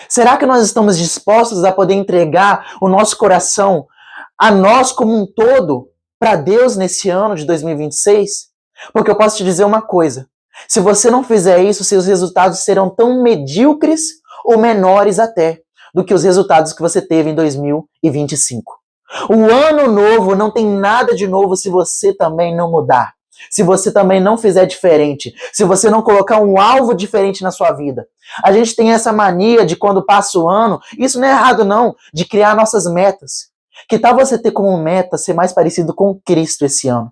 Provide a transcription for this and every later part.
Será que nós estamos dispostos a poder entregar o nosso coração, a nós como um todo, para Deus nesse ano de 2026? Porque eu posso te dizer uma coisa: se você não fizer isso, seus resultados serão tão medíocres ou menores até do que os resultados que você teve em 2025. O ano novo não tem nada de novo se você também não mudar. Se você também não fizer diferente, se você não colocar um alvo diferente na sua vida. A gente tem essa mania de quando passa o ano, isso não é errado não, de criar nossas metas. Que tal você ter como meta ser mais parecido com Cristo esse ano?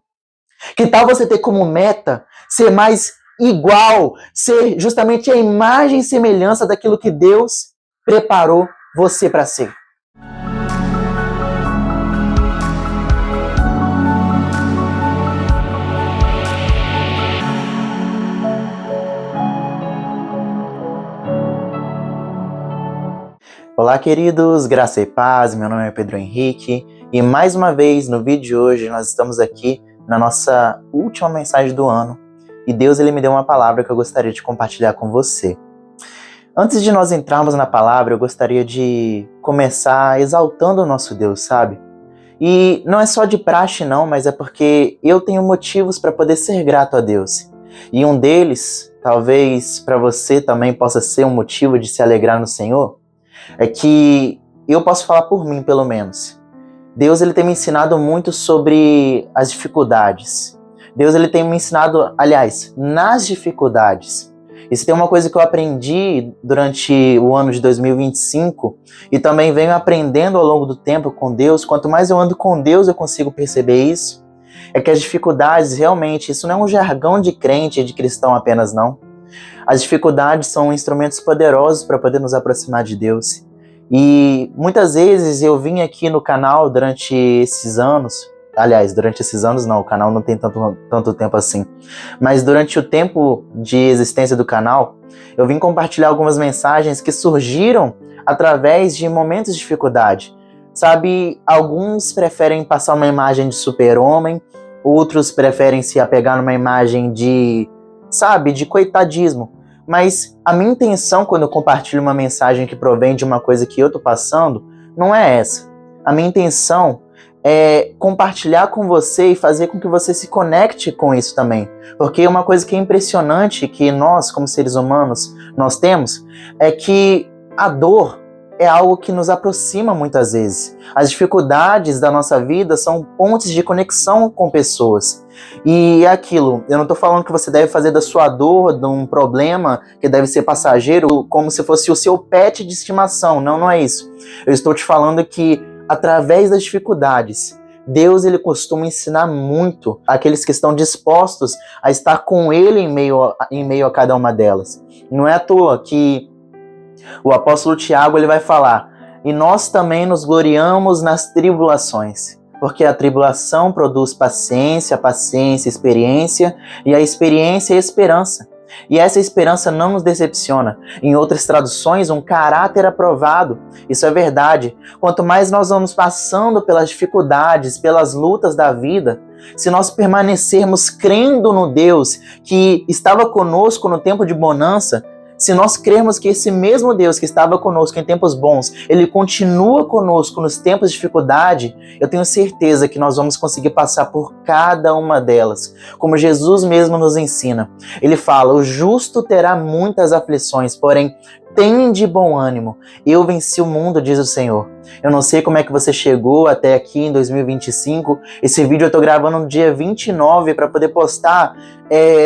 Que tal você ter como meta ser mais igual, ser justamente a imagem e semelhança daquilo que Deus preparou você para ser? Olá, queridos, graça e paz, meu nome é Pedro Henrique e mais uma vez no vídeo de hoje nós estamos aqui na nossa última mensagem do ano e Deus ele me deu uma palavra que eu gostaria de compartilhar com você. Antes de nós entrarmos na palavra, eu gostaria de começar exaltando o nosso Deus, sabe? E não é só de praxe não, mas é porque eu tenho motivos para poder ser grato a Deus. E um deles, talvez para você também possa ser um motivo de se alegrar no Senhor, é que eu posso falar por mim, pelo menos. Deus ele tem me ensinado muito sobre as dificuldades. Deus ele tem me ensinado, aliás, nas dificuldades. Isso tem uma coisa que eu aprendi durante o ano de 2025 e também venho aprendendo ao longo do tempo com Deus. Quanto mais eu ando com Deus, eu consigo perceber isso. É que as dificuldades, realmente, isso não é um jargão de crente, de cristão apenas, não. As dificuldades são instrumentos poderosos para poder nos aproximar de Deus. E muitas vezes eu vim aqui no canal durante esses anos, aliás, durante esses anos não, o canal não tem tanto tempo assim, mas durante o tempo de existência do canal, eu vim compartilhar algumas mensagens que surgiram através de momentos de dificuldade. Sabe, alguns preferem passar uma imagem de super-homem, outros preferem se apegar numa imagem de coitadismo. Mas a minha intenção quando eu compartilho uma mensagem que provém de uma coisa que eu tô passando, não é essa. A minha intenção é compartilhar com você e fazer com que você se conecte com isso também. Porque uma coisa que é impressionante que nós, como seres humanos, nós temos, é que a dor é algo que nos aproxima muitas vezes. As dificuldades da nossa vida são pontes de conexão com pessoas. E é aquilo, eu não estou falando que você deve fazer da sua dor, de um problema que deve ser passageiro, como se fosse o seu pet de estimação. Não, não é isso. Eu estou te falando que, através das dificuldades, Deus ele costuma ensinar muito àqueles que estão dispostos a estar com Ele em meio a cada uma delas. Não é à toa que o apóstolo Tiago ele vai falar: e nós também nos gloriamos nas tribulações, porque a tribulação produz paciência, a paciência, experiência, e a experiência, esperança. E essa esperança não nos decepciona. Em outras traduções, um caráter aprovado. Isso é verdade. Quanto mais nós vamos passando pelas dificuldades, pelas lutas da vida, se nós permanecermos crendo no Deus que estava conosco no tempo de bonança, se nós crermos que esse mesmo Deus que estava conosco em tempos bons, Ele continua conosco nos tempos de dificuldade, eu tenho certeza que nós vamos conseguir passar por cada uma delas. Como Jesus mesmo nos ensina. Ele fala: o justo terá muitas aflições, porém, tem de bom ânimo. Eu venci o mundo, diz o Senhor. Eu não sei como é que você chegou até aqui em 2025. Esse vídeo eu tô gravando no dia 29 para poder postar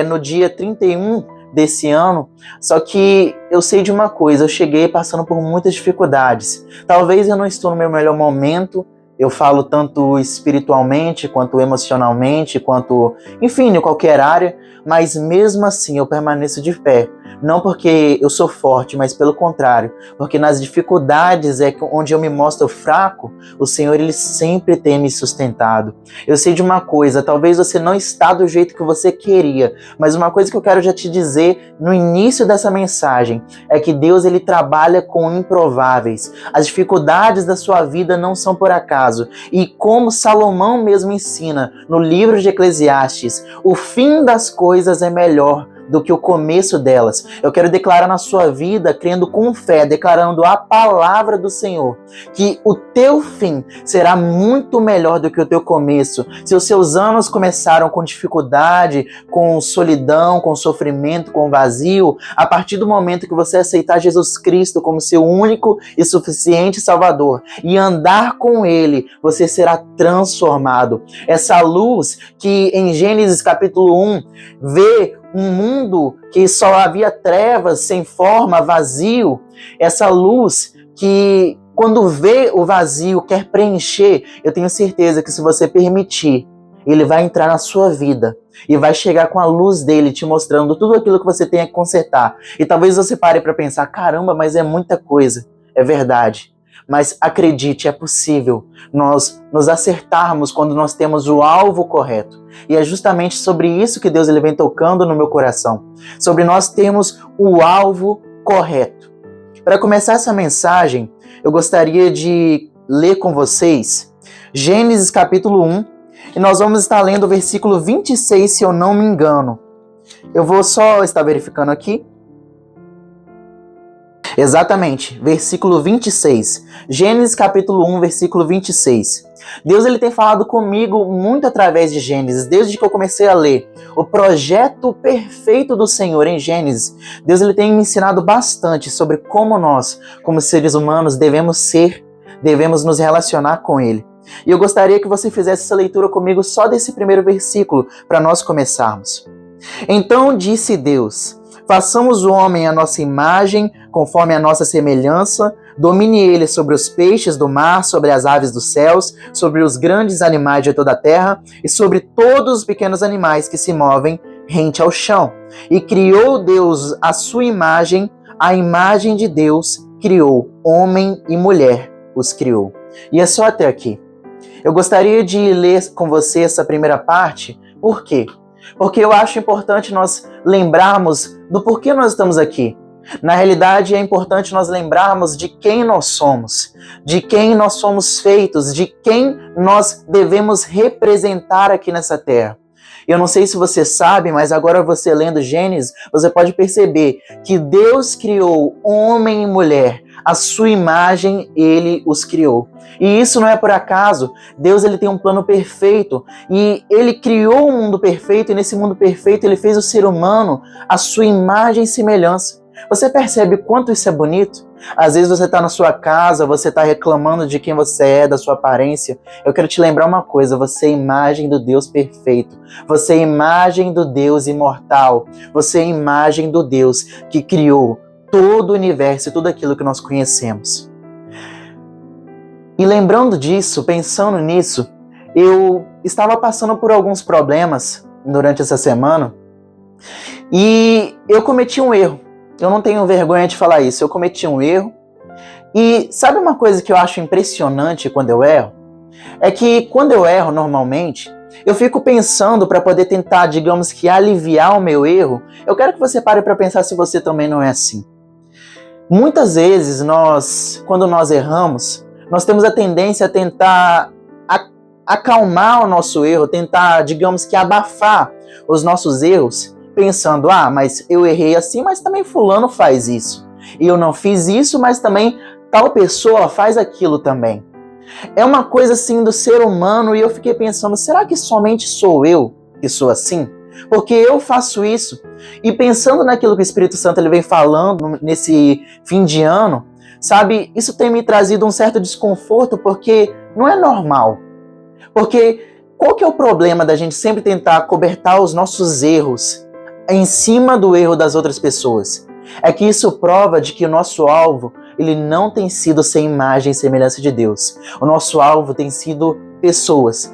no dia 31 desse ano, só que eu sei de uma coisa, eu cheguei passando por muitas dificuldades. Talvez eu não estou no meu melhor momento, eu falo tanto espiritualmente, quanto emocionalmente, quanto, enfim, em qualquer área, mas mesmo assim eu permaneço de pé. Não porque eu sou forte, mas pelo contrário, porque nas dificuldades é onde eu me mostro fraco, o Senhor ele sempre tem me sustentado. Eu sei de uma coisa, talvez você não está do jeito que você queria, mas uma coisa que eu quero já te dizer no início dessa mensagem é que Deus ele trabalha com improváveis. As dificuldades da sua vida não são por acaso. E como Salomão mesmo ensina no livro de Eclesiastes, o fim das coisas é melhor do que o começo delas. Eu quero declarar na sua vida, crendo com fé, declarando a palavra do Senhor, que o teu fim será muito melhor do que o teu começo. Se os seus anos começaram com dificuldade, com solidão, com sofrimento, com vazio, a partir do momento que você aceitar Jesus Cristo como seu único e suficiente Salvador e andar com Ele, você será transformado. Essa luz que em Gênesis capítulo 1 vê um mundo que só havia trevas, sem forma, vazio, essa luz que quando vê o vazio, quer preencher, eu tenho certeza que se você permitir, ele vai entrar na sua vida e vai chegar com a luz dele te mostrando tudo aquilo que você tem que consertar. E talvez você pare para pensar, caramba, mas é muita coisa. É verdade. Mas acredite, é possível nós nos acertarmos quando nós temos o alvo correto. E é justamente sobre isso que Deus ele vem tocando no meu coração. Sobre nós termos o alvo correto. Para começar essa mensagem, eu gostaria de ler com vocês Gênesis capítulo 1, e nós vamos estar lendo o versículo 26, se eu não me engano. Eu vou só estar verificando aqui. Exatamente, versículo 26. Gênesis capítulo 1, versículo 26. Deus ele tem falado comigo muito através de Gênesis, desde que eu comecei a ler o projeto perfeito do Senhor em Gênesis. Deus ele tem me ensinado bastante sobre como nós, como seres humanos, devemos ser, devemos nos relacionar com Ele. E eu gostaria que você fizesse essa leitura comigo só desse primeiro versículo, para nós começarmos. Então disse Deus: façamos o homem à nossa imagem, conforme a nossa semelhança, domine ele sobre os peixes do mar, sobre as aves dos céus, sobre os grandes animais de toda a terra e sobre todos os pequenos animais que se movem rente ao chão. E criou Deus a sua imagem, a imagem de Deus criou, homem e mulher os criou. E é só até aqui. Eu gostaria de ler com você essa primeira parte. Por quê? Porque eu acho importante nós lembrarmos do porquê nós estamos aqui. Na realidade, é importante nós lembrarmos de quem nós somos, de quem nós somos feitos, de quem nós devemos representar aqui nessa terra. Eu não sei se você sabe, mas agora você lendo Gênesis, você pode perceber que Deus criou homem e mulher. A sua imagem, Ele os criou. E isso não é por acaso. Deus ele tem um plano perfeito. E Ele criou um mundo perfeito. E nesse mundo perfeito, Ele fez o ser humano a sua imagem e semelhança. Você percebe quanto isso é bonito? Às vezes você está na sua casa, você está reclamando de quem você é, da sua aparência. Eu quero te lembrar uma coisa, você é imagem do Deus perfeito. Você é imagem do Deus imortal. Você é imagem do Deus que criou todo o universo e tudo aquilo que nós conhecemos. E lembrando disso, pensando nisso, eu estava passando por alguns problemas durante essa semana e eu cometi um erro. Eu não tenho vergonha de falar isso, eu cometi um erro. E sabe uma coisa que eu acho impressionante quando eu erro? É que quando eu erro normalmente, eu fico pensando para poder tentar, digamos que, aliviar o meu erro. Eu quero que você pare para pensar se você também não é assim. Muitas vezes, quando nós erramos, nós temos a tendência a tentar acalmar o nosso erro, tentar, digamos que, abafar os nossos erros, pensando, mas eu errei assim, mas também fulano faz isso. E eu não fiz isso, mas também tal pessoa faz aquilo também. É uma coisa assim do ser humano e eu fiquei pensando, será que somente sou eu que sou assim? Porque eu faço isso. E pensando naquilo que o Espírito Santo ele vem falando nesse fim de ano, sabe, isso tem me trazido um certo desconforto porque não é normal. Porque qual que é o problema da gente sempre tentar cobertar os nossos erros em cima do erro das outras pessoas? É que isso prova de que o nosso alvo, ele não tem sido sem imagem e semelhança de Deus. O nosso alvo tem sido pessoas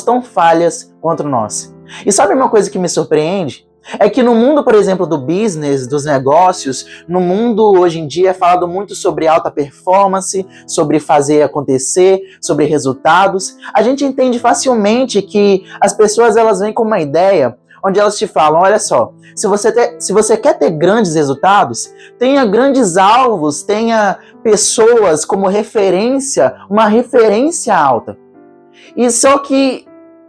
tão falhas quanto nós. E sabe uma coisa que me surpreende? É que no mundo, por exemplo, do business, dos negócios, no mundo hoje em dia é falado muito sobre alta performance, sobre fazer acontecer, sobre resultados. A gente entende facilmente que as pessoas elas vêm com uma ideia onde elas te falam, olha só, se você quer ter grandes resultados, tenha grandes alvos, tenha pessoas como referência, uma referência alta. E só que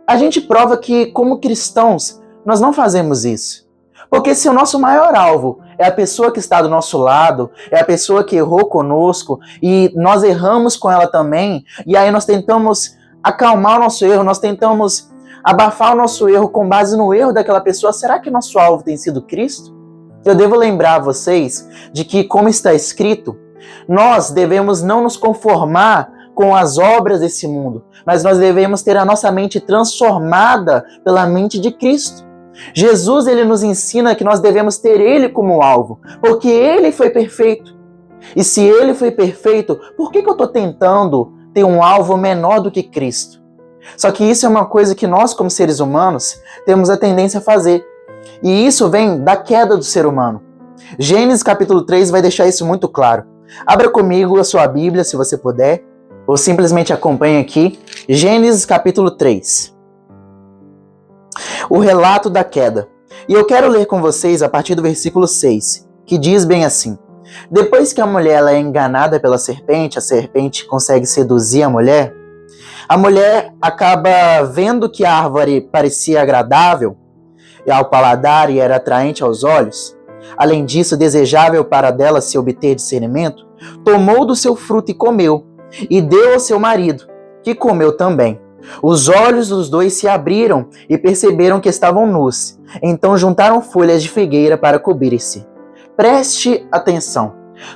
a gente prova que, como cristãos, nós não fazemos isso. Porque se o nosso maior alvo é a pessoa que está do nosso lado, é a pessoa que errou conosco e nós erramos com ela também, e aí nós tentamos acalmar o nosso erro, nós tentamos abafar o nosso erro com base no erro daquela pessoa, será que nosso alvo tem sido Cristo? Eu devo lembrar a vocês de que, como está escrito, nós devemos não nos conformar com as obras desse mundo, mas nós devemos ter a nossa mente transformada pela mente de Cristo. Jesus, ele nos ensina que nós devemos ter ele como alvo, porque ele foi perfeito. E se ele foi perfeito, por que eu estou tentando ter um alvo menor do que Cristo? Só que isso é uma coisa que nós, como seres humanos, temos a tendência a fazer. E isso vem da queda do ser humano. Gênesis capítulo 3 vai deixar isso muito claro. Abra comigo a sua Bíblia, se você puder, ou simplesmente acompanhe aqui. Gênesis capítulo 3. O relato da queda. E eu quero ler com vocês a partir do versículo 6, que diz bem assim: depois que a mulher ela é enganada pela serpente, a serpente consegue seduzir a mulher acaba vendo que a árvore parecia agradável ao paladar e era atraente aos olhos, além disso desejável para dela se obter discernimento, tomou do seu fruto e comeu, e deu ao seu marido, que comeu também. Os olhos dos dois se abriram e perceberam que estavam nus. Então juntaram folhas de figueira para cobrir-se. Preste atenção.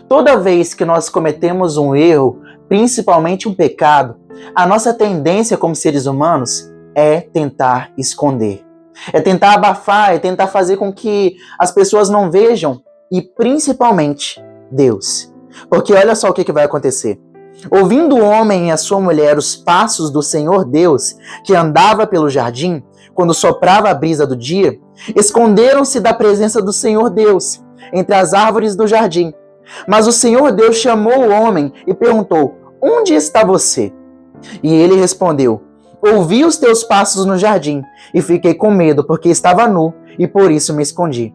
Toda vez que nós cometemos um erro, principalmente um pecado, a nossa tendência como seres humanos é tentar esconder. É tentar abafar, é tentar fazer com que as pessoas não vejam, e principalmente Deus. Porque olha só o que vai acontecer. Ouvindo o homem e a sua mulher os passos do Senhor Deus, que andava pelo jardim, quando soprava a brisa do dia, esconderam-se da presença do Senhor Deus, entre as árvores do jardim. Mas o Senhor Deus chamou o homem e perguntou: onde está você? E ele respondeu: ouvi os teus passos no jardim, e fiquei com medo, porque estava nu, e por isso me escondi.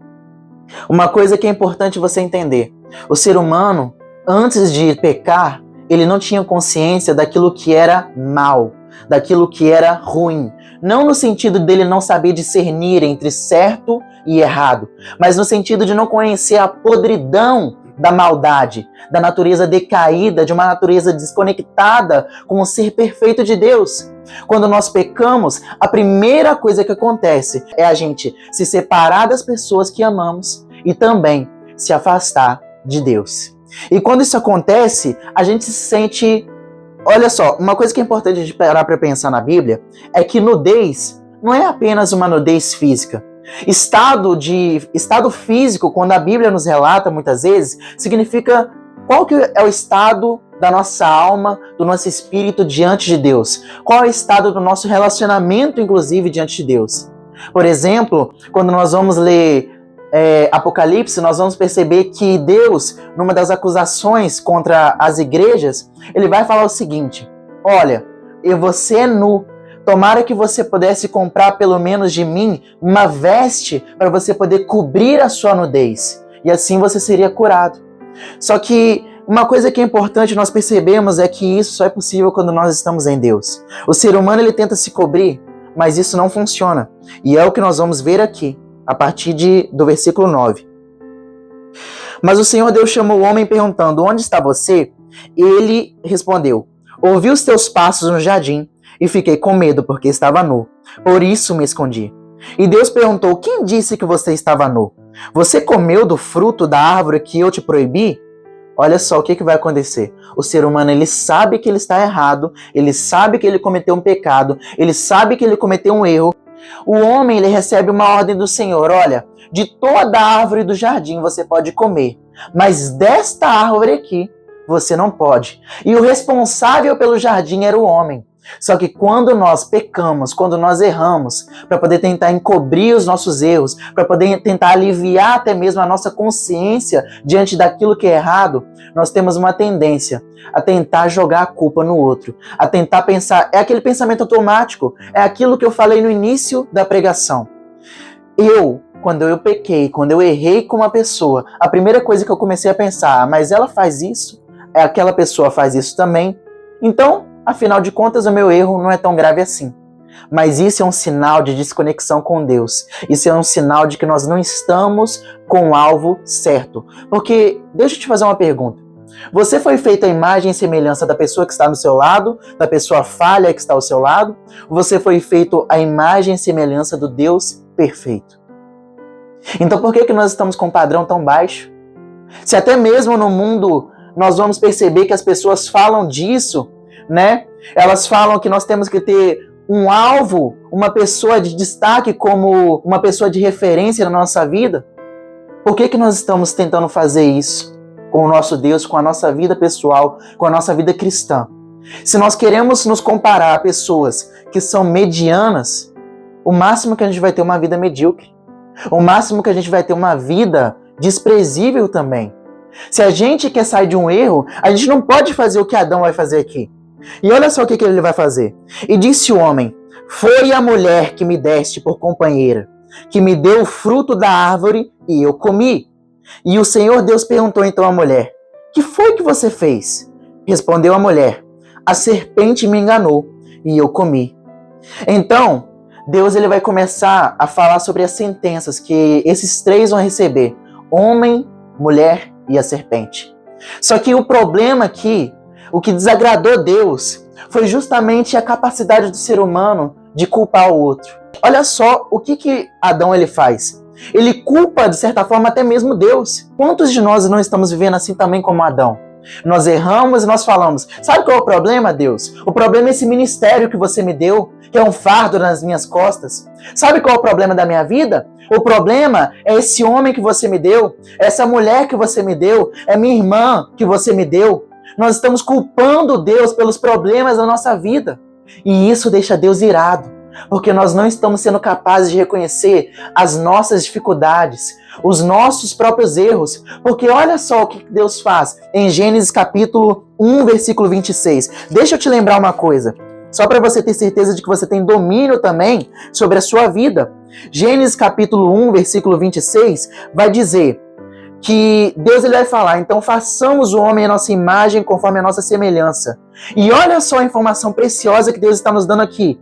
Uma coisa que é importante você entender: o ser humano, antes de pecar, ele não tinha consciência daquilo que era mal, daquilo que era ruim. Não no sentido dele não saber discernir entre certo e errado, mas no sentido de não conhecer a podridão da maldade, da natureza decaída, de uma natureza desconectada com o ser perfeito de Deus. Quando nós pecamos, a primeira coisa que acontece é a gente se separar das pessoas que amamos e também se afastar de Deus. E quando isso acontece, a gente se sente... Olha só, uma coisa que é importante de parar para pensar na Bíblia é que nudez não é apenas uma nudez física. Estado físico, quando a Bíblia nos relata muitas vezes, significa qual que é o estado da nossa alma, do nosso espírito diante de Deus. Qual é o estado do nosso relacionamento, inclusive, diante de Deus. Por exemplo, quando nós vamos ler Apocalipse, nós vamos perceber que Deus, numa das acusações contra as igrejas, ele vai falar o seguinte: olha, você é nu, tomara que você pudesse comprar pelo menos de mim uma veste para você poder cobrir a sua nudez, e assim você seria curado. Só que uma coisa que é importante nós percebemos é que isso só é possível quando nós estamos em Deus. O ser humano ele tenta se cobrir, mas isso não funciona, e é o que nós vamos ver aqui a partir do versículo 9. Mas o Senhor Deus chamou o homem perguntando: onde está você? Ele respondeu: ouvi os teus passos no jardim e fiquei com medo porque estava nu. Por isso me escondi. E Deus perguntou: quem disse que você estava nu? Você comeu do fruto da árvore que eu te proibi? Olha só o que vai acontecer. O ser humano, ele sabe que ele está errado, ele sabe que ele cometeu um pecado, ele sabe que ele cometeu um erro. O homem, ele recebe uma ordem do Senhor: olha, de toda a árvore do jardim você pode comer, mas desta árvore aqui você não pode. E o responsável pelo jardim era o homem. Só que quando nós pecamos, quando nós erramos, para poder tentar encobrir os nossos erros, para poder tentar aliviar até mesmo a nossa consciência diante daquilo que é errado, nós temos uma tendência a tentar jogar a culpa no outro, a tentar pensar, é aquele pensamento automático, é aquilo que eu falei no início da pregação. Quando eu pequei, quando eu errei com uma pessoa, a primeira coisa que eu comecei a pensar: mas ela faz isso, aquela pessoa faz isso também, então, afinal de contas, o meu erro não é tão grave assim. Mas isso é um sinal de desconexão com Deus. Isso é um sinal de que nós não estamos com o alvo certo. Porque, deixa eu te fazer uma pergunta. Você foi feito à imagem e semelhança da pessoa que está no seu lado, da pessoa falha que está ao seu lado? Ou você foi feito à imagem e semelhança do Deus perfeito? Então por que nós estamos com um padrão tão baixo? Se até mesmo no mundo nós vamos perceber que as pessoas falam disso, né? Elas falam que nós temos que ter um alvo, uma pessoa de destaque como uma pessoa de referência na nossa vida. Por que nós estamos tentando fazer isso com o nosso Deus, com a nossa vida pessoal, com a nossa vida cristã? Se nós queremos nos comparar a pessoas que são medianas, o máximo que a gente vai ter é uma vida medíocre. O máximo que a gente vai ter é uma vida desprezível também. Se a gente quer sair de um erro, a gente não pode fazer o que Adão vai fazer aqui. E olha só o que ele vai fazer. E disse o homem: foi a mulher que me deste por companheira, que me deu o fruto da árvore e eu comi. E o Senhor Deus perguntou então à mulher: que foi que você fez? Respondeu a mulher: a serpente me enganou e eu comi. Então, Deus ele vai começar a falar sobre as sentenças que esses três vão receber: homem, mulher e a serpente. Só que o problema aqui, o que desagradou Deus, foi justamente a capacidade do ser humano de culpar o outro. Olha só o que Adão ele faz. Ele culpa, de certa forma, até mesmo Deus. Quantos de nós não estamos vivendo assim também como Adão? Nós erramos e nós falamos: sabe qual é o problema, Deus? O problema é esse ministério que você me deu, que é um fardo nas minhas costas. Sabe qual é o problema da minha vida? O problema é esse homem que você me deu, essa mulher que você me deu, é minha irmã que você me deu. Nós estamos culpando Deus pelos problemas da nossa vida. E isso deixa Deus irado, porque nós não estamos sendo capazes de reconhecer as nossas dificuldades, os nossos próprios erros. Porque olha só o que Deus faz em Gênesis capítulo 1, versículo 26. Deixa eu te lembrar uma coisa, só para você ter certeza de que você tem domínio também sobre a sua vida. Gênesis capítulo 1, versículo 26, vai dizer que Deus ele vai falar: então façamos o homem à nossa imagem conforme a nossa semelhança. E olha só a informação preciosa que Deus está nos dando aqui.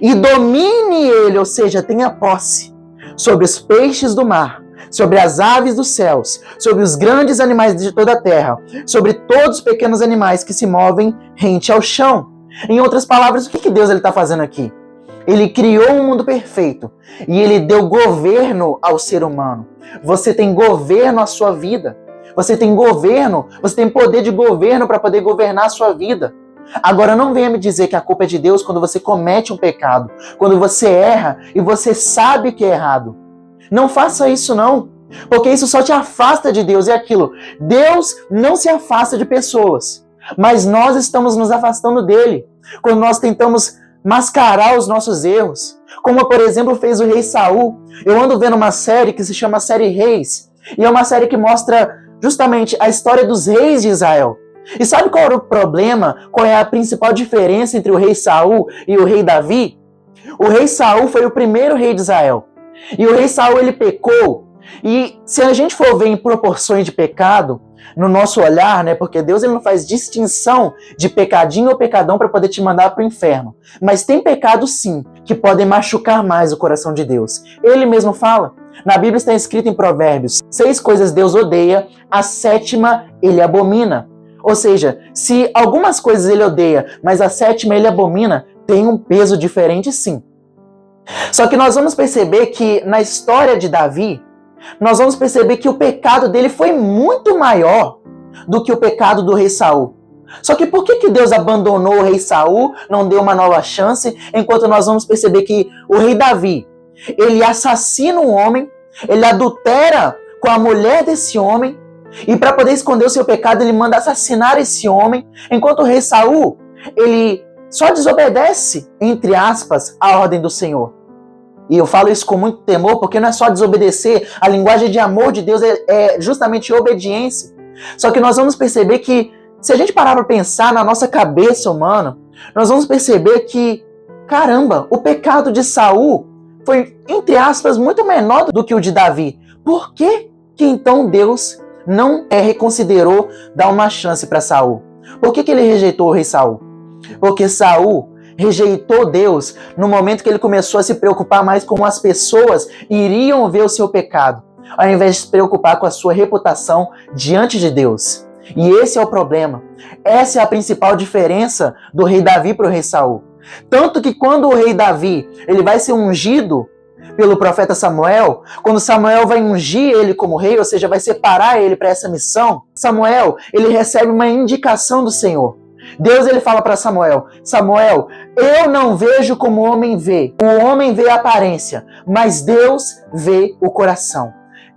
E domine ele, ou seja, tenha posse sobre os peixes do mar, sobre as aves dos céus, sobre os grandes animais de toda a terra, sobre todos os pequenos animais que se movem rente ao chão. Em outras palavras, o que Deus está fazendo aqui? Ele criou um mundo perfeito e ele deu governo ao ser humano. Você tem governo à sua vida. Você tem governo, você tem poder de governo para poder governar a sua vida. Agora não venha me dizer que a culpa é de Deus quando você comete um pecado, quando você erra e você sabe que é errado. Não faça isso não, porque isso só te afasta de Deus. É aquilo, Deus não se afasta de pessoas, mas nós estamos nos afastando dele quando nós tentamos mascarar os nossos erros, como por exemplo fez o rei Saul. Eu ando vendo uma série que se chama Série Reis, e é uma série que mostra justamente a história dos reis de Israel. E sabe qual era o problema? Qual é a principal diferença entre o rei Saul e o rei Davi? O rei Saul foi o primeiro rei de Israel. E o rei Saul ele pecou. E se a gente for ver em proporções de pecado, no nosso olhar, né? Porque Deus ele não faz distinção de pecadinho ou pecadão para poder te mandar para o inferno. Mas tem pecados sim, que podem machucar mais o coração de Deus. Ele mesmo fala. Na Bíblia está escrito em Provérbios: 6 coisas Deus odeia, a 7ª ele abomina. Ou seja, se algumas coisas ele odeia, mas a 7ª ele abomina, tem um peso diferente sim. Só que nós vamos perceber que na história de Davi, nós vamos perceber que o pecado dele foi muito maior do que o pecado do rei Saul. Só que por que Deus abandonou o rei Saul, não deu uma nova chance, enquanto nós vamos perceber que o rei Davi, ele assassina um homem, ele adultera com a mulher desse homem, e para poder esconder o seu pecado, ele manda assassinar esse homem, enquanto o rei Saul, ele só desobedece, entre aspas, a ordem do Senhor. E eu falo isso com muito temor, porque não é só desobedecer, a linguagem de amor de Deus é justamente obediência. Só que nós vamos perceber que, se a gente parar para pensar na nossa cabeça humana, nós vamos perceber que, caramba, o pecado de Saul foi, entre aspas, muito menor do que o de Davi. Por que então Deus não reconsiderou dar uma chance para Saul? Por que ele rejeitou o rei Saul? Porque Saul rejeitou Deus no momento que ele começou a se preocupar mais com as pessoas iriam ver o seu pecado, ao invés de se preocupar com a sua reputação diante de Deus. E esse é o problema. Essa é a principal diferença do rei Davi para o rei Saul. Tanto que quando o rei Davi ele vai ser ungido pelo profeta Samuel, quando Samuel vai ungir ele como rei, ou seja, vai separar ele para essa missão, Samuel ele recebe uma indicação do Senhor. Deus ele fala para Samuel: Samuel, eu não vejo como o homem vê. O homem vê a aparência, mas Deus vê o coração.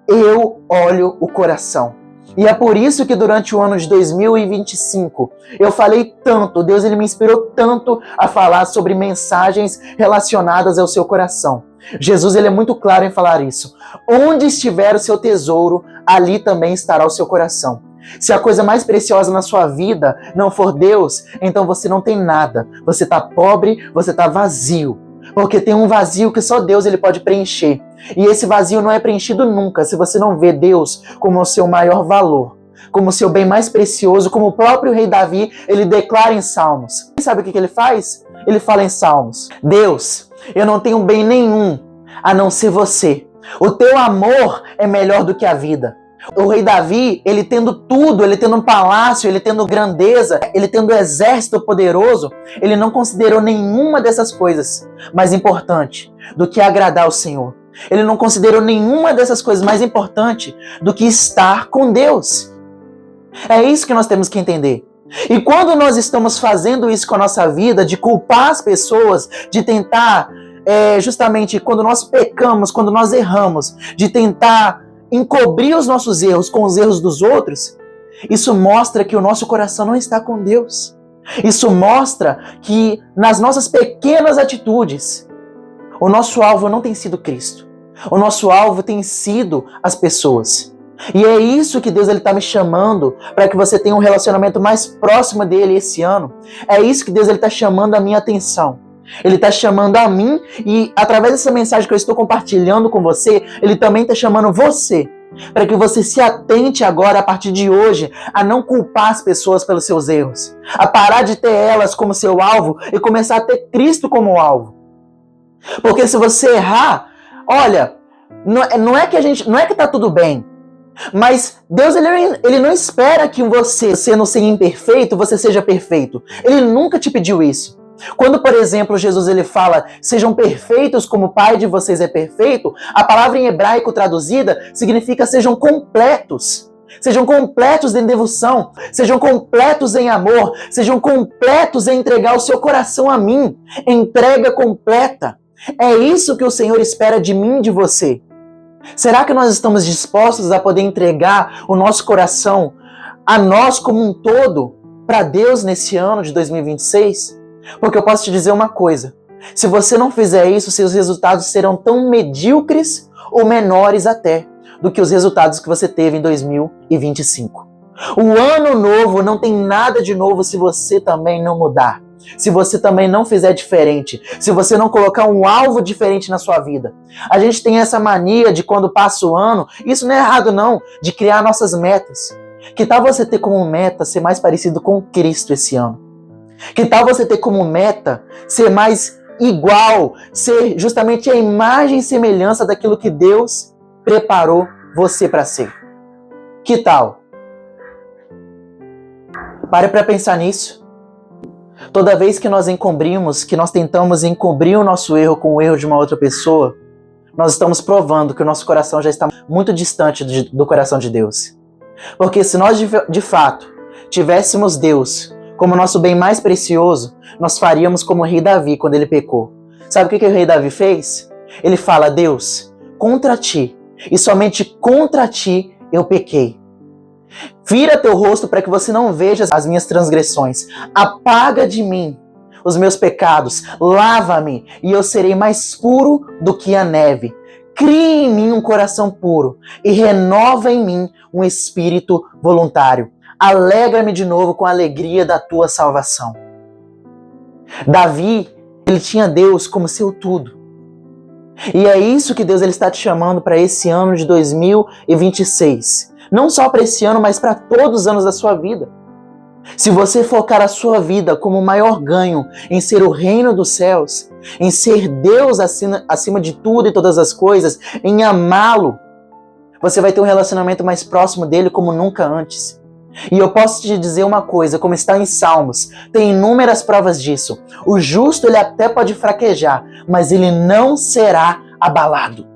Eu olho o coração. E é por isso que durante o ano de 2025 eu falei tanto, Deus ele me inspirou tanto a falar sobre mensagens relacionadas ao seu coração. Jesus ele é muito claro em falar isso. Onde estiver o seu tesouro, ali também estará o seu coração. Se a coisa mais preciosa na sua vida não for Deus, então você não tem nada. Você está pobre, você está vazio. Porque tem um vazio que só Deus ele pode preencher. E esse vazio não é preenchido nunca se você não vê Deus como o seu maior valor, como o seu bem mais precioso, como o próprio rei Davi, ele declara em Salmos. E sabe o que ele faz? Ele fala em Salmos: Deus, eu não tenho bem nenhum a não ser você. O teu amor é melhor do que a vida. O rei Davi, ele tendo tudo, ele tendo um palácio, ele tendo grandeza, ele tendo um exército poderoso, ele não considerou nenhuma dessas coisas mais importante do que agradar ao Senhor. Ele não considerou nenhuma dessas coisas mais importante do que estar com Deus. É isso que nós temos que entender. E quando nós estamos fazendo isso com a nossa vida, de culpar as pessoas, de tentar, justamente quando nós pecamos, quando nós erramos, de tentar encobrir os nossos erros com os erros dos outros, isso mostra que o nosso coração não está com Deus. Isso mostra que nas nossas pequenas atitudes, o nosso alvo não tem sido Cristo. O nosso alvo tem sido as pessoas. E é isso que Deus está me chamando para que você tenha um relacionamento mais próximo dele esse ano. É isso que Deus está chamando a minha atenção. Ele está chamando a mim e através dessa mensagem que eu estou compartilhando com você, ele também está chamando você para que você se atente agora, a partir de hoje, a não culpar as pessoas pelos seus erros, a parar de ter elas como seu alvo e começar a ter Cristo como alvo. Porque se você errar, olha, não é que tá tudo bem, mas Deus ele não espera que você, sendo sem imperfeito, você seja perfeito. Ele nunca te pediu isso. Quando, por exemplo, Jesus ele fala, sejam perfeitos como o Pai de vocês é perfeito, a palavra em hebraico traduzida significa sejam completos. Sejam completos em devoção, sejam completos em amor, sejam completos em entregar o seu coração a mim. Entrega completa. É isso que o Senhor espera de mim e de você. Será que nós estamos dispostos a poder entregar o nosso coração a nós como um todo para Deus nesse ano de 2026? Porque eu posso te dizer uma coisa, se você não fizer isso, seus resultados serão tão medíocres ou menores até do que os resultados que você teve em 2025. O ano novo não tem nada de novo se você também não mudar, se você também não fizer diferente, se você não colocar um alvo diferente na sua vida. A gente tem essa mania de quando passa o ano, isso não é errado não, de criar nossas metas. Que tal você ter como meta ser mais parecido com Cristo esse ano? Que tal você ter como meta ser mais igual, ser justamente a imagem e semelhança daquilo que Deus preparou você para ser? Que tal? Pare para pensar nisso. Toda vez que nós encobrimos, que nós tentamos encobrir o nosso erro com o erro de uma outra pessoa, nós estamos provando que o nosso coração já está muito distante do coração de Deus. Porque se nós de fato tivéssemos Deus como nosso bem mais precioso, nós faríamos como o rei Davi quando ele pecou. Sabe o que o rei Davi fez? Ele fala, Deus, contra ti, e somente contra ti eu pequei. Vira teu rosto para que você não veja as minhas transgressões. Apaga de mim os meus pecados, lava-me e eu serei mais puro do que a neve. Crie em mim um coração puro e renova em mim um espírito voluntário. Alegra-me de novo com a alegria da tua salvação. Davi, ele tinha Deus como seu tudo. E é isso que Deus ele está te chamando para esse ano de 2026. Não só para esse ano, mas para todos os anos da sua vida. Se você focar a sua vida como o maior ganho em ser o reino dos céus, em ser Deus acima de tudo e todas as coisas, em amá-lo, você vai ter um relacionamento mais próximo dele como nunca antes. E eu posso te dizer uma coisa, como está em Salmos, tem inúmeras provas disso. O justo ele até pode fraquejar, mas ele não será abalado.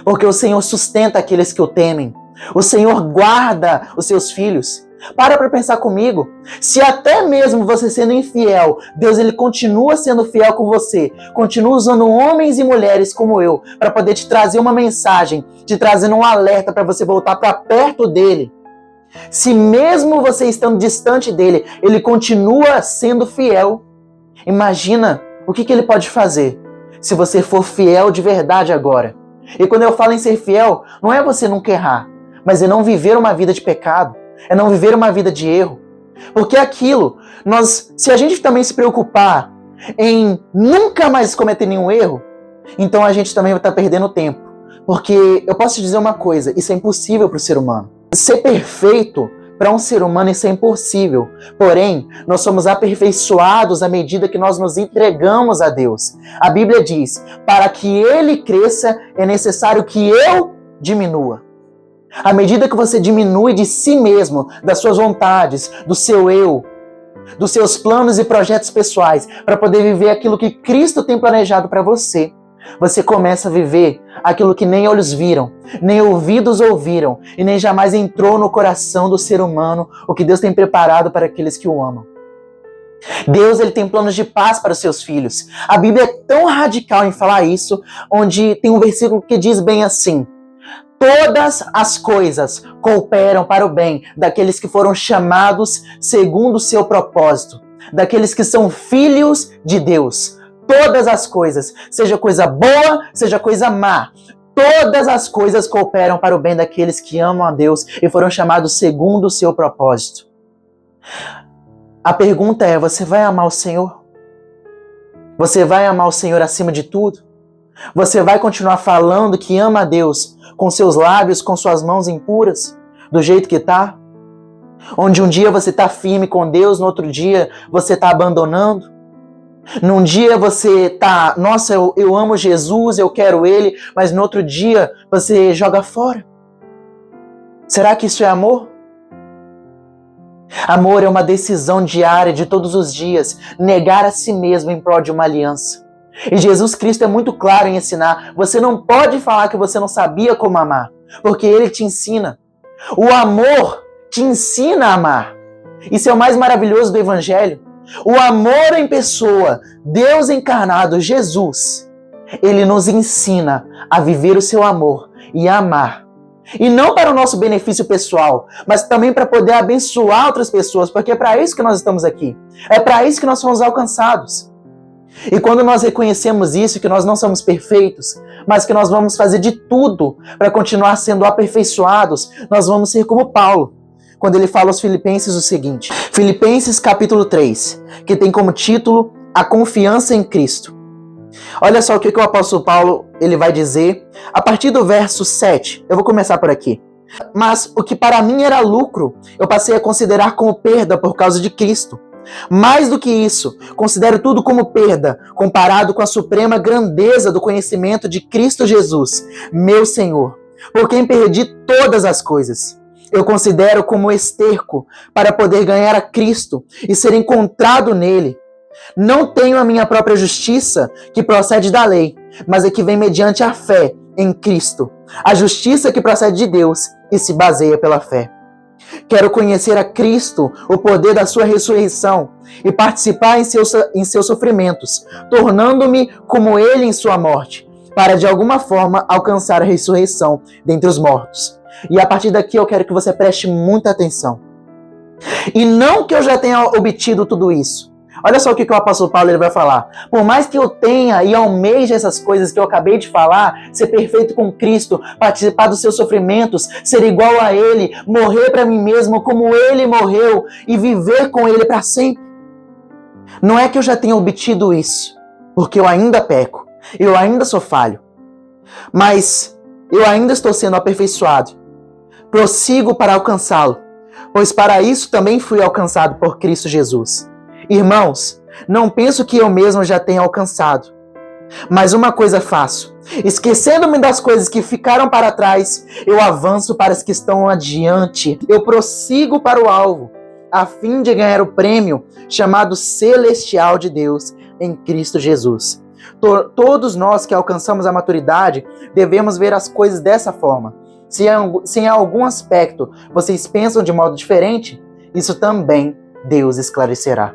Porque o Senhor sustenta aqueles que o temem. O Senhor guarda os seus filhos. Para pensar comigo. Se até mesmo você sendo infiel, Deus ele continua sendo fiel com você. Continua usando homens e mulheres como eu para poder te trazer uma mensagem, te trazendo um alerta para você voltar para perto dele. Se mesmo você estando distante dele, ele continua sendo fiel. Imagina o que ele pode fazer se você for fiel de verdade agora. E quando eu falo em ser fiel, não é você nunca errar, mas é não viver uma vida de pecado, é não viver uma vida de erro. Porque aquilo, se a gente também se preocupar em nunca mais cometer nenhum erro, então a gente também vai estar perdendo tempo. Porque eu posso te dizer uma coisa, isso é impossível para o ser humano. Ser perfeito para um ser humano isso é impossível. Porém, nós somos aperfeiçoados à medida que nós nos entregamos a Deus. A Bíblia diz, para que Ele cresça, é necessário que eu diminua. À medida que você diminui de si mesmo, das suas vontades, do seu eu, dos seus planos e projetos pessoais, para poder viver aquilo que Cristo tem planejado para você, você começa a viver aquilo que nem olhos viram, nem ouvidos ouviram, e nem jamais entrou no coração do ser humano, o que Deus tem preparado para aqueles que o amam. Deus ele tem planos de paz para os seus filhos. A Bíblia é tão radical em falar isso, onde tem um versículo que diz bem assim: todas as coisas cooperam para o bem daqueles que foram chamados segundo o seu propósito, daqueles que são filhos de Deus. Todas as coisas, seja coisa boa, seja coisa má, todas as coisas cooperam para o bem daqueles que amam a Deus e foram chamados segundo o seu propósito. A pergunta é, você vai amar o Senhor? Você vai amar o Senhor acima de tudo? Você vai continuar falando que ama a Deus com seus lábios, com suas mãos impuras, do jeito que está? Onde um dia você está firme com Deus, no outro dia você está abandonando? Num dia você tá, nossa, eu amo Jesus, eu quero Ele, mas no outro dia você joga fora. Será que isso é amor? Amor é uma decisão diária de todos os dias, negar a si mesmo em prol de uma aliança. E Jesus Cristo é muito claro em ensinar, você não pode falar que você não sabia como amar, porque Ele te ensina. O amor te ensina a amar. Isso é o mais maravilhoso do Evangelho. O amor em pessoa, Deus encarnado, Jesus, Ele nos ensina a viver o seu amor e a amar. E não para o nosso benefício pessoal, mas também para poder abençoar outras pessoas, porque é para isso que nós estamos aqui. É para isso que nós fomos alcançados. E quando nós reconhecemos isso, que nós não somos perfeitos, mas que nós vamos fazer de tudo para continuar sendo aperfeiçoados, nós vamos ser como Paulo, quando ele fala aos Filipenses o seguinte, Filipenses capítulo 3, que tem como título A Confiança em Cristo. Olha só o que o apóstolo Paulo ele vai dizer a partir do verso 7. Eu vou começar por aqui. Mas o que para mim era lucro, eu passei a considerar como perda por causa de Cristo. Mais do que isso, considero tudo como perda, comparado com a suprema grandeza do conhecimento de Cristo Jesus, meu Senhor, por quem perdi todas as coisas. Eu considero como esterco para poder ganhar a Cristo e ser encontrado nele. Não tenho a minha própria justiça que procede da lei, mas a que vem mediante a fé em Cristo. A justiça que procede de Deus e se baseia pela fé. Quero conhecer a Cristo, o poder da sua ressurreição e participar em seus sofrimentos, tornando-me como ele em sua morte, para de alguma forma alcançar a ressurreição dentre os mortos. E a partir daqui eu quero que você preste muita atenção. E não que eu já tenha obtido tudo isso. Olha só o que o apóstolo Paulo ele vai falar. Por mais que eu tenha e almeje essas coisas que eu acabei de falar, ser perfeito com Cristo, participar dos seus sofrimentos, ser igual a Ele, morrer para mim mesmo como Ele morreu e viver com Ele para sempre. Não é que eu já tenha obtido isso, porque eu ainda peco, eu ainda sou falho, mas eu ainda estou sendo aperfeiçoado. Prossigo para alcançá-lo, pois para isso também fui alcançado por Cristo Jesus. Irmãos, não penso que eu mesmo já tenha alcançado, mas uma coisa faço, esquecendo-me das coisas que ficaram para trás, eu avanço para as que estão adiante, eu prossigo para o alvo, a fim de ganhar o prêmio chamado celestial de Deus em Cristo Jesus. Todos nós que alcançamos a maturidade devemos ver as coisas dessa forma. Se em algum aspecto vocês pensam de modo diferente, isso também Deus esclarecerá.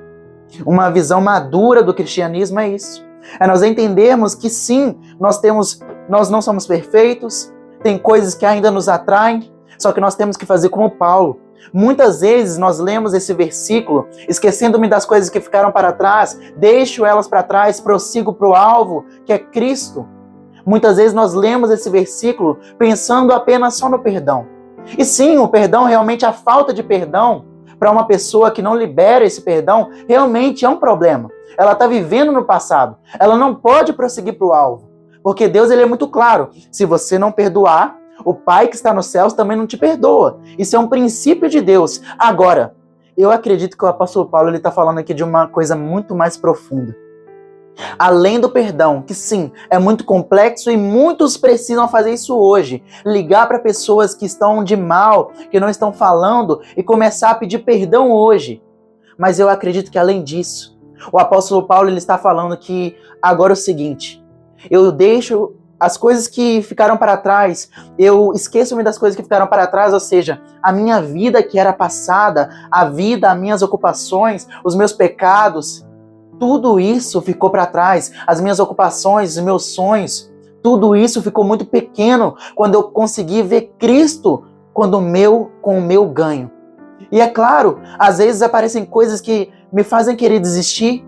Uma visão madura do cristianismo é isso. É nós entendermos que sim, nós não somos perfeitos, tem coisas que ainda nos atraem, só que nós temos que fazer como Paulo. Muitas vezes nós lemos esse versículo, esquecendo-me das coisas que ficaram para trás, deixo elas para trás, prossigo para o alvo, que é Cristo. Muitas vezes nós lemos esse versículo pensando apenas só no perdão. E sim, o perdão, realmente a falta de perdão, para uma pessoa que não libera esse perdão, realmente é um problema. Ela está vivendo no passado. Ela não pode prosseguir para o alvo. Porque Deus ele é muito claro. Se você não perdoar, o Pai que está nos céus também não te perdoa. Isso é um princípio de Deus. Agora, eu acredito que o apóstolo Paulo está falando aqui de uma coisa muito mais profunda. Além do perdão, que sim, é muito complexo e muitos precisam fazer isso hoje. Ligar para pessoas que estão de mal, que não estão falando e começar a pedir perdão hoje. Mas eu acredito que além disso, o apóstolo Paulo ele está falando que agora é o seguinte, eu deixo as coisas que ficaram para trás, eu esqueço-me das coisas que ficaram para trás, ou seja, a minha vida que era passada, a vida, as minhas ocupações, os meus pecados, tudo isso ficou para trás, as minhas ocupações, os meus sonhos, tudo isso ficou muito pequeno quando eu consegui ver Cristo com o meu ganho. E é claro, às vezes aparecem coisas que me fazem querer desistir,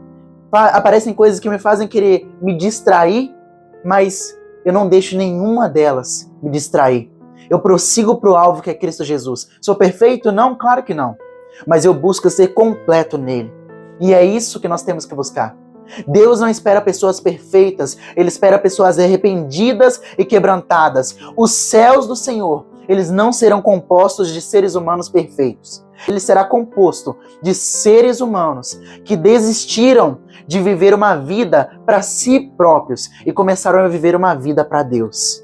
aparecem coisas que me fazem querer me distrair, mas eu não deixo nenhuma delas me distrair. Eu prossigo para o alvo que é Cristo Jesus. Sou perfeito? Não, claro que não. Mas eu busco ser completo nele. E é isso que nós temos que buscar. Deus não espera pessoas perfeitas, Ele espera pessoas arrependidas e quebrantadas. Os céus do Senhor, eles não serão compostos de seres humanos perfeitos. Ele será composto de seres humanos que desistiram de viver uma vida para si próprios e começaram a viver uma vida para Deus.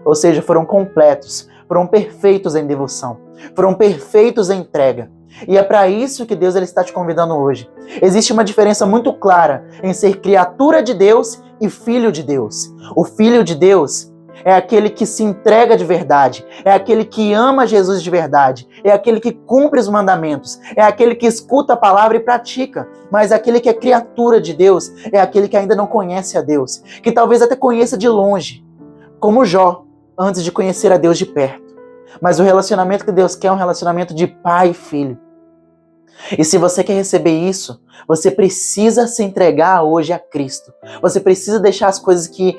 Ou seja, foram completos, foram perfeitos em devoção, foram perfeitos em entrega. E é para isso que Deus ele está te convidando hoje. Existe uma diferença muito clara em ser criatura de Deus e filho de Deus. O filho de Deus é aquele que se entrega de verdade, é aquele que ama Jesus de verdade, é aquele que cumpre os mandamentos, é aquele que escuta a palavra e pratica. Mas aquele que é criatura de Deus é aquele que ainda não conhece a Deus, que talvez até conheça de longe, como Jó, antes de conhecer a Deus de perto. Mas o relacionamento que Deus quer é um relacionamento de pai e filho. E se você quer receber isso, você precisa se entregar hoje a Cristo. Você precisa deixar as coisas que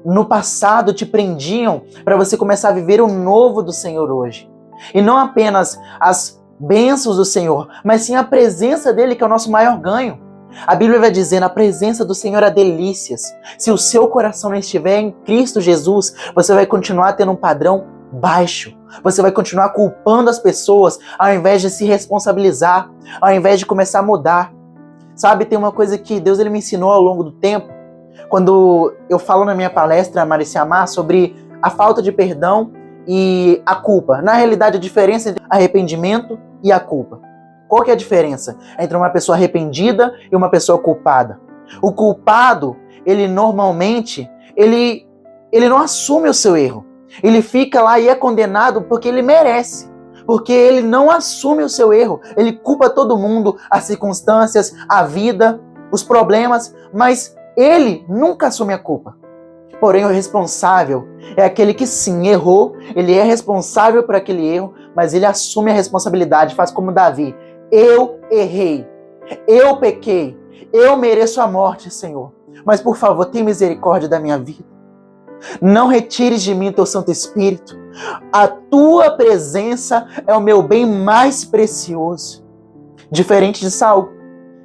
no passado te prendiam para você começar a viver o novo do Senhor hoje. E não apenas as bênçãos do Senhor, mas sim a presença dele, que é o nosso maior ganho. A Bíblia vai dizer, na presença do Senhor há delícias. Se o seu coração não estiver em Cristo Jesus, você vai continuar tendo um padrão baixo. Você vai continuar culpando as pessoas ao invés de se responsabilizar, ao invés de começar a mudar. Sabe, tem uma coisa que Deus ele me ensinou ao longo do tempo, quando eu falo na minha palestra, Maricia Amar, sobre a falta de perdão e a culpa. Na realidade, a diferença entre arrependimento e a culpa. Qual que é a diferença entre uma pessoa arrependida e uma pessoa culpada? O culpado, ele normalmente, ele não assume o seu erro. Ele fica lá e é condenado porque ele merece. Porque ele não assume o seu erro. Ele culpa todo mundo, as circunstâncias, a vida, os problemas, mas ele nunca assume a culpa. Porém, o responsável é aquele que sim, errou, ele é responsável por aquele erro, mas ele assume a responsabilidade, faz como Davi. Eu errei, eu pequei, eu mereço a morte, Senhor. Mas por favor, tenha misericórdia da minha vida. Não retires de mim teu Santo Espírito. A tua presença é o meu bem mais precioso. Diferente de Saul,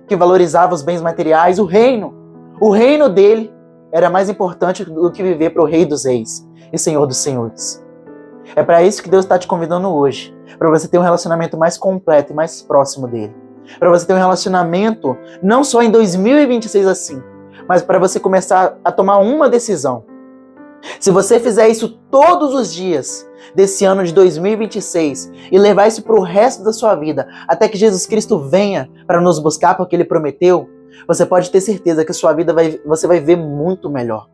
que valorizava os bens materiais, o reino dele era mais importante do que viver para o Rei dos Reis e Senhor dos Senhores. É para isso que Deus está te convidando hoje. para você ter um relacionamento mais completo e mais próximo dele. Para você ter um relacionamento não só em 2026 assim, mas para você começar a tomar uma decisão. Se você fizer isso todos os dias desse ano de 2026 e levar isso para o resto da sua vida, até que Jesus Cristo venha para nos buscar porque Ele prometeu, você pode ter certeza que a sua vida você vai ver muito melhor.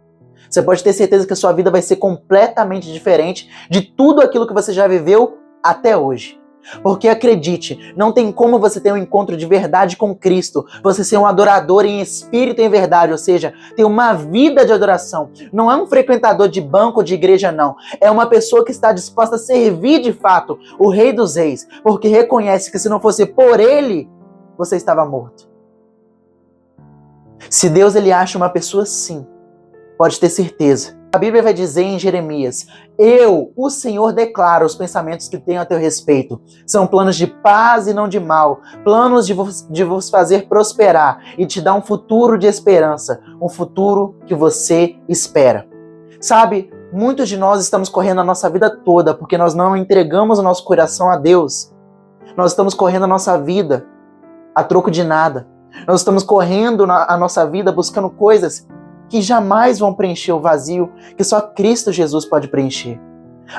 Você pode ter certeza que a sua vida vai ser completamente diferente de tudo aquilo que você já viveu até hoje. Porque acredite, não tem como você ter um encontro de verdade com Cristo, você ser um adorador em espírito e em verdade, ou seja, ter uma vida de adoração. Não é um frequentador de banco ou de igreja, não. É uma pessoa que está disposta a servir de fato o Rei dos Reis, porque reconhece que se não fosse por Ele, você estava morto. Se Deus ele acha uma pessoa assim, pode ter certeza. A Bíblia vai dizer em Jeremias: eu, o Senhor, declaro os pensamentos que tenho a teu respeito. São planos de paz e não de mal, planos de vos fazer prosperar e te dar um futuro de esperança, um futuro que você espera. Sabe, muitos de nós estamos correndo a nossa vida toda porque nós não entregamos o nosso coração a Deus. Nós estamos correndo a nossa vida a troco de nada. Nós estamos correndo a nossa vida buscando coisas que jamais vão preencher o vazio que só Cristo Jesus pode preencher.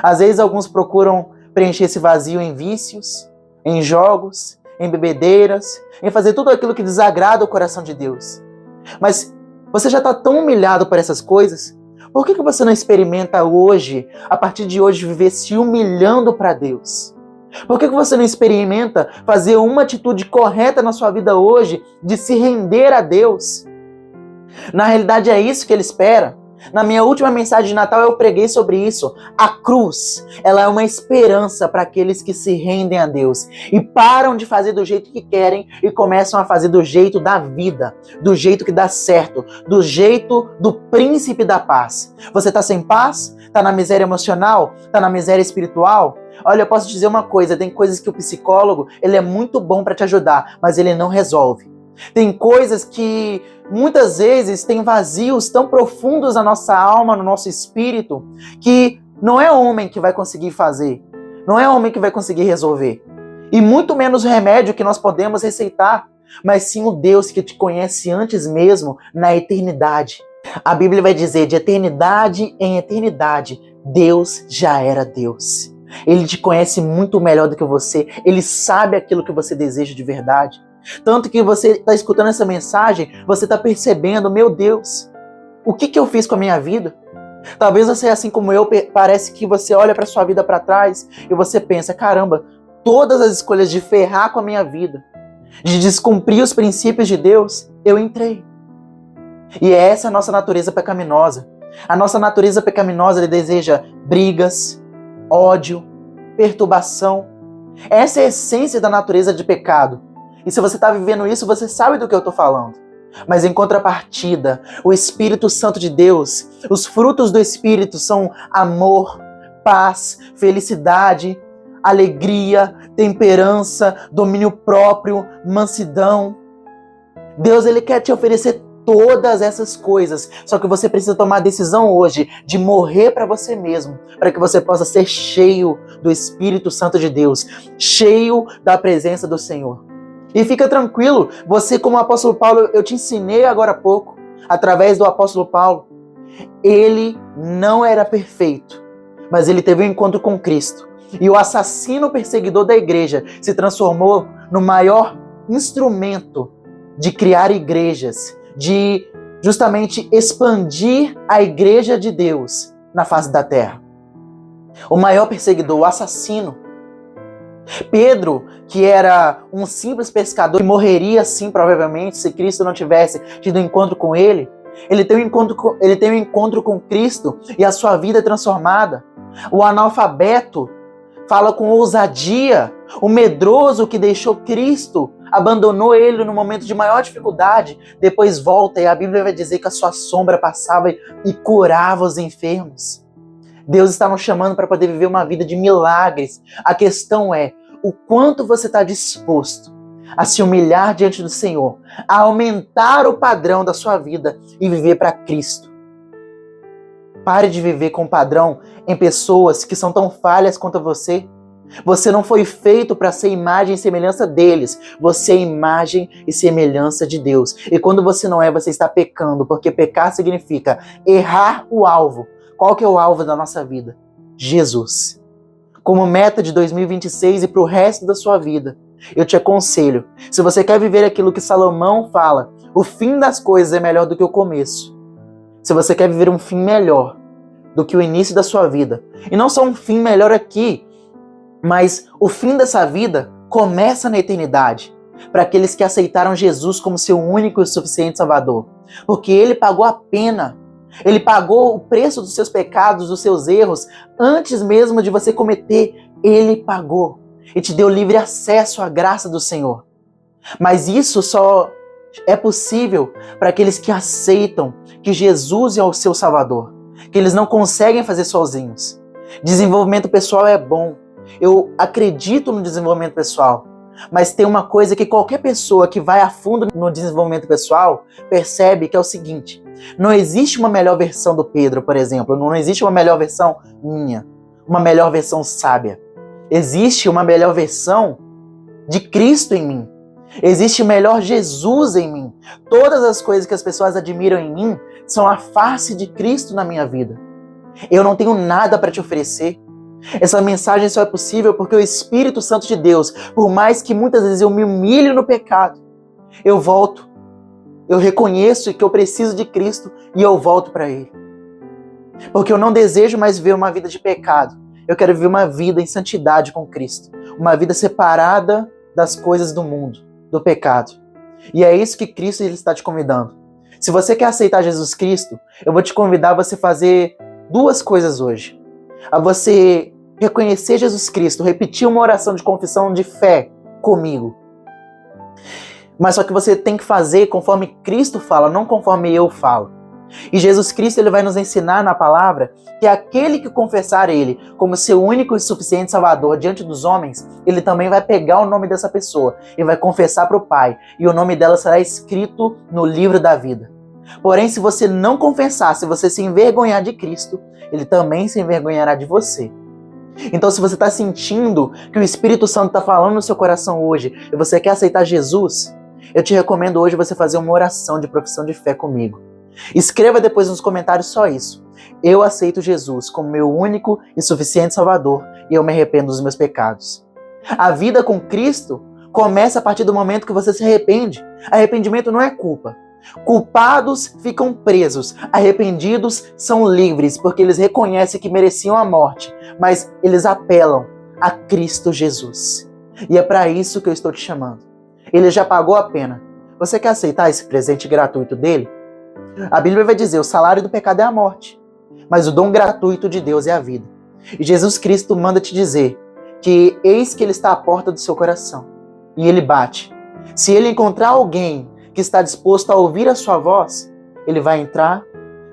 Às vezes alguns procuram preencher esse vazio em vícios, em jogos, em bebedeiras, em fazer tudo aquilo que desagrada o coração de Deus. Mas você já está tão humilhado por essas coisas? Por que você não experimenta hoje, a partir de hoje, viver se humilhando para Deus? Por que você não experimenta fazer uma atitude correta na sua vida hoje de se render a Deus? Na realidade é isso que Ele espera. Na minha última mensagem de Natal eu preguei sobre isso. A cruz, ela é uma esperança para aqueles que se rendem a Deus e param de fazer do jeito que querem e começam a fazer do jeito da vida, do jeito que dá certo, do jeito do príncipe da paz. Você está sem paz? Está na miséria emocional? Está na miséria espiritual? Olha, eu posso te dizer uma coisa, tem coisas que o psicólogo, ele é muito bom para te ajudar, mas ele não resolve. Tem coisas que muitas vezes tem vazios tão profundos na nossa alma, no nosso espírito, que não é homem que vai conseguir fazer, não é homem que vai conseguir resolver. E muito menos o remédio que nós podemos receitar, mas sim o Deus que te conhece antes mesmo, na eternidade. A Bíblia vai dizer, de eternidade em eternidade, Deus já era Deus. Ele te conhece muito melhor do que você, Ele sabe aquilo que você deseja de verdade. Tanto que você está escutando essa mensagem, você está percebendo, meu Deus, o que eu fiz com a minha vida? Talvez você, assim como eu, parece que você olha para sua vida para trás e você pensa, caramba, todas as escolhas de ferrar com a minha vida, de descumprir os princípios de Deus, eu entrei. E é essa a nossa natureza pecaminosa. A nossa natureza pecaminosa ele deseja brigas, ódio, perturbação. Essa é a essência da natureza de pecado. E se você está vivendo isso, você sabe do que eu estou falando. Mas em contrapartida, o Espírito Santo de Deus, os frutos do Espírito são amor, paz, felicidade, alegria, temperança, domínio próprio, mansidão. Deus ele quer te oferecer todas essas coisas, só que você precisa tomar a decisão hoje de morrer para você mesmo, para que você possa ser cheio do Espírito Santo de Deus, cheio da presença do Senhor. E fica tranquilo, você como o apóstolo Paulo, eu te ensinei agora há pouco, através do apóstolo Paulo, ele não era perfeito, mas ele teve um encontro com Cristo. E o assassino perseguidor da igreja se transformou no maior instrumento de criar igrejas, de justamente expandir a igreja de Deus na face da terra. O maior perseguidor, o assassino. Pedro, que era um simples pescador, que morreria sim provavelmente se Cristo não tivesse tido um encontro com ele, ele tem um encontro com Cristo e a sua vida é transformada. O analfabeto fala com ousadia. O medroso que deixou Cristo, abandonou ele no momento de maior dificuldade, depois volta e a Bíblia vai dizer que a sua sombra passava e curava os enfermos. Deus está nos chamando para poder viver uma vida de milagres. A questão é o quanto você está disposto a se humilhar diante do Senhor, a aumentar o padrão da sua vida e viver para Cristo. Pare de viver com padrão em pessoas que são tão falhas quanto você. Você não foi feito para ser imagem e semelhança deles. Você é imagem e semelhança de Deus. E quando você não é, você está pecando, porque pecar significa errar o alvo. Qual que é o alvo da nossa vida? Jesus. Como meta de 2026 e para o resto da sua vida, eu te aconselho, se você quer viver aquilo que Salomão fala, o fim das coisas é melhor do que o começo. Se você quer viver um fim melhor do que o início da sua vida, e não só um fim melhor aqui, mas o fim dessa vida começa na eternidade, para aqueles que aceitaram Jesus como seu único e suficiente Salvador. Porque Ele pagou a pena, Ele pagou o preço dos seus pecados, dos seus erros, antes mesmo de você cometer, Ele pagou e te deu livre acesso à graça do Senhor. Mas isso só é possível para aqueles que aceitam que Jesus é o seu Salvador, que eles não conseguem fazer sozinhos. Desenvolvimento pessoal é bom. Eu acredito no desenvolvimento pessoal, mas tem uma coisa que qualquer pessoa que vai a fundo no desenvolvimento pessoal percebe, que é o seguinte: não existe uma melhor versão do Pedro, por exemplo, não existe uma melhor versão minha, uma melhor versão sábia. Existe uma melhor versão de Cristo em mim. Existe o melhor Jesus em mim. Todas as coisas que as pessoas admiram em mim são a face de Cristo na minha vida. Eu não tenho nada para te oferecer. Essa mensagem só é possível porque o Espírito Santo de Deus, por mais que muitas vezes eu me humilhe no pecado, eu volto. Eu reconheço que eu preciso de Cristo e eu volto para Ele. Porque eu não desejo mais viver uma vida de pecado. Eu quero viver uma vida em santidade com Cristo. Uma vida separada das coisas do mundo, do pecado. E é isso que Cristo ele está te convidando. Se você quer aceitar Jesus Cristo, eu vou te convidar a você fazer duas coisas hoje. A você reconhecer Jesus Cristo, repetir uma oração de confissão de fé comigo. Mas só que você tem que fazer conforme Cristo fala, não conforme eu falo. E Jesus Cristo ele vai nos ensinar na palavra que aquele que confessar Ele como seu único e suficiente Salvador diante dos homens, ele também vai pegar o nome dessa pessoa e vai confessar para o Pai. E o nome dela será escrito no livro da vida. Porém, se você não confessar, se você se envergonhar de Cristo, Ele também se envergonhará de você. Então, se você está sentindo que o Espírito Santo está falando no seu coração hoje e você quer aceitar Jesus, eu te recomendo hoje você fazer uma oração de profissão de fé comigo. Escreva depois nos comentários só isso. Eu aceito Jesus como meu único e suficiente Salvador e eu me arrependo dos meus pecados. A vida com Cristo começa a partir do momento que você se arrepende. Arrependimento não é culpa. Culpados ficam presos, arrependidos são livres, porque eles reconhecem que mereciam a morte, mas eles apelam a Cristo Jesus. E é para isso que eu estou te chamando. Ele já pagou a pena. Você quer aceitar esse presente gratuito dele? A Bíblia vai dizer, o salário do pecado é a morte, mas o dom gratuito de Deus é a vida. E Jesus Cristo manda te dizer que eis que Ele está à porta do seu coração, e Ele bate. Se Ele encontrar alguém que está disposto a ouvir a sua voz, Ele vai entrar,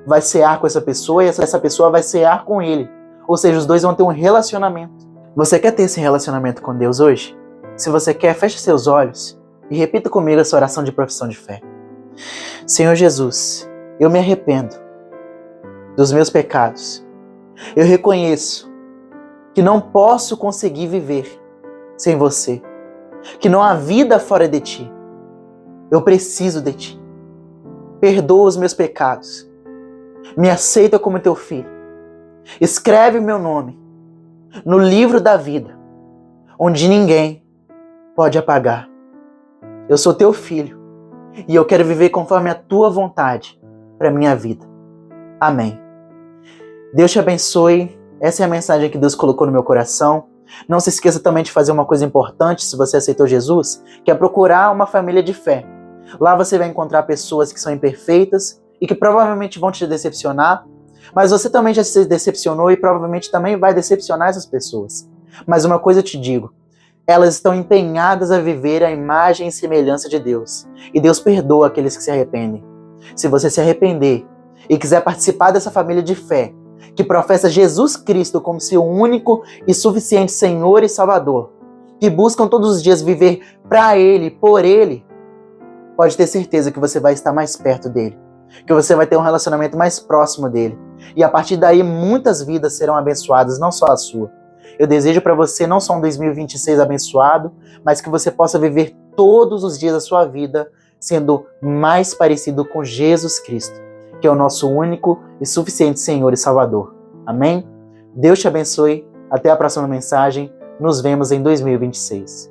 vai cear com essa pessoa, e essa pessoa vai cear com Ele. Ou seja, os dois vão ter um relacionamento. Você quer ter esse relacionamento com Deus hoje? Se você quer, feche seus olhos e repita comigo essa oração de profissão de fé. Senhor Jesus, eu me arrependo dos meus pecados. Eu reconheço que não posso conseguir viver sem você, que não há vida fora de Ti. Eu preciso de Ti. Perdoa os meus pecados. Me aceita como Teu filho. Escreve o meu nome no livro da vida, onde ninguém pode apagar. Eu sou Teu filho e eu quero viver conforme a Tua vontade para minha vida. Amém. Deus te abençoe. Essa é a mensagem que Deus colocou no meu coração. Não se esqueça também de fazer uma coisa importante se você aceitou Jesus, que é procurar uma família de fé. Lá você vai encontrar pessoas que são imperfeitas e que provavelmente vão te decepcionar, mas você também já se decepcionou e provavelmente também vai decepcionar essas pessoas. Mas uma coisa eu te digo, elas estão empenhadas a viver a imagem e semelhança de Deus. E Deus perdoa aqueles que se arrependem. Se você se arrepender e quiser participar dessa família de fé, que professa Jesus Cristo como seu único e suficiente Senhor e Salvador, que buscam todos os dias viver para Ele, por Ele, pode ter certeza que você vai estar mais perto dele, que você vai ter um relacionamento mais próximo dele. E a partir daí, muitas vidas serão abençoadas, não só a sua. Eu desejo para você não só um 2026 abençoado, mas que você possa viver todos os dias da sua vida sendo mais parecido com Jesus Cristo, que é o nosso único e suficiente Senhor e Salvador. Amém? Deus te abençoe. Até a próxima mensagem. Nos vemos em 2026.